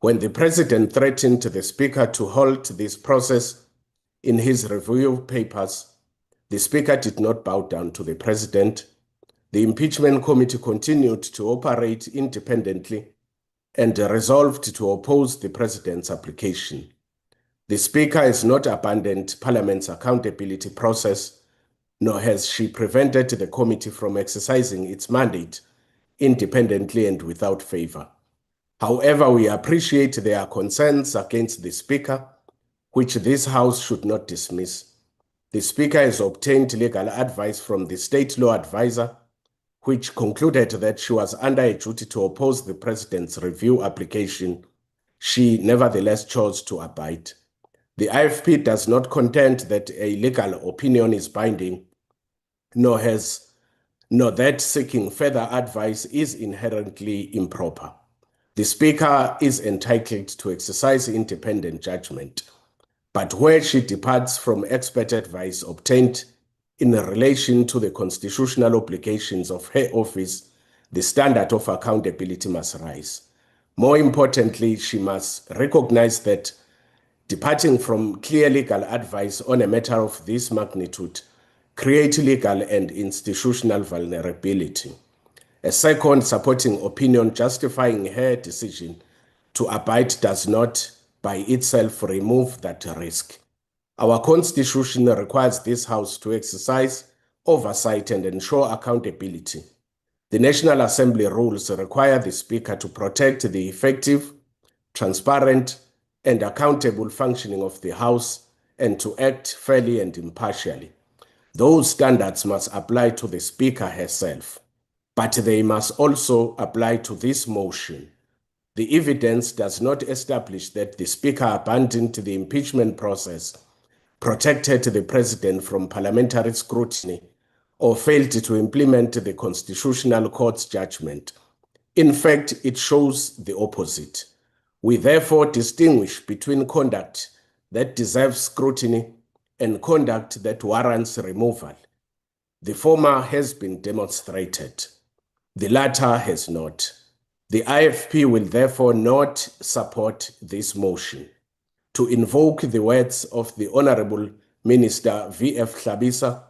When the President threatened the Speaker to halt this process in his review papers, the Speaker did not bow down to the President. The impeachment committee continued to operate independently and resolved to oppose the President's application. The Speaker has not abandoned Parliament's accountability process, nor has she prevented the committee from exercising its mandate independently and without favor. However, we appreciate there are concerns against the Speaker, which this House should not dismiss. The Speaker has obtained legal advice from the State Law Advisor, which concluded that she was under a duty to oppose the President's review application. She nevertheless chose to abide. The IFP does not contend that a legal opinion is binding, nor that seeking further advice is inherently improper. The Speaker is entitled to exercise independent judgment, but where she departs from expert advice obtained in relation to the constitutional obligations of her office, the standard of accountability must rise. More importantly, she must recognize that departing from clear legal advice on a matter of this magnitude creates legal and institutional vulnerability. A second supporting opinion justifying her decision to abide does not by itself remove that risk. Our Constitution requires this House to exercise oversight and ensure accountability. The National Assembly rules require the Speaker to protect the effective, transparent, and accountable functioning of the House and to act fairly and impartially. Those standards must apply to the Speaker herself, but they must also apply to this motion. The evidence does not establish that the Speaker abandoned the impeachment process, protected the President from parliamentary scrutiny, or failed to implement the Constitutional Court's judgment. In fact, it shows the opposite. We therefore distinguish between conduct that deserves scrutiny and conduct that warrants removal. The former has been demonstrated. The latter has not. The IFP will therefore not support this motion. To invoke the words of the Honorable Minister V.F. Hlabisa,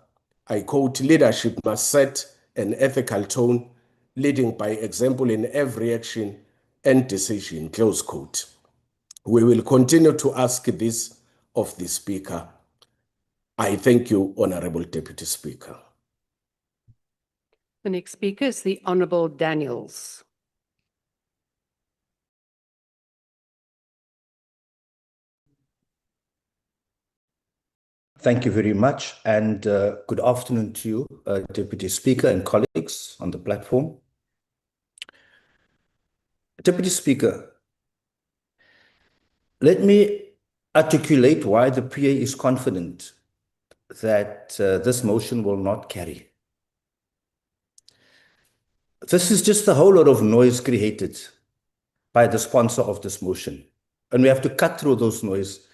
I quote, "Leadership must set an ethical tone, leading by example in every action and decision," close quote. We will continue to ask this of the Speaker. I thank you, Honorable Deputy Speaker. The next speaker is the Honorable Daniels. Thank you very much, and good afternoon to you, Deputy Speaker and colleagues on the platform. Deputy Speaker, let me articulate why the PA is confident that this motion will not carry. This is just a whole lot of noise created by the sponsor of this motion, and we have to cut through those noise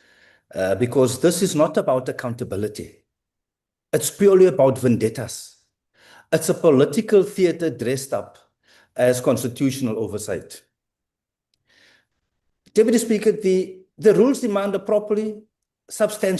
because this is not about accountability. It's purely about vendettas. It's a political theater dressed up as constitutional oversight. Deputy Speaker, the rules demand a properly substantial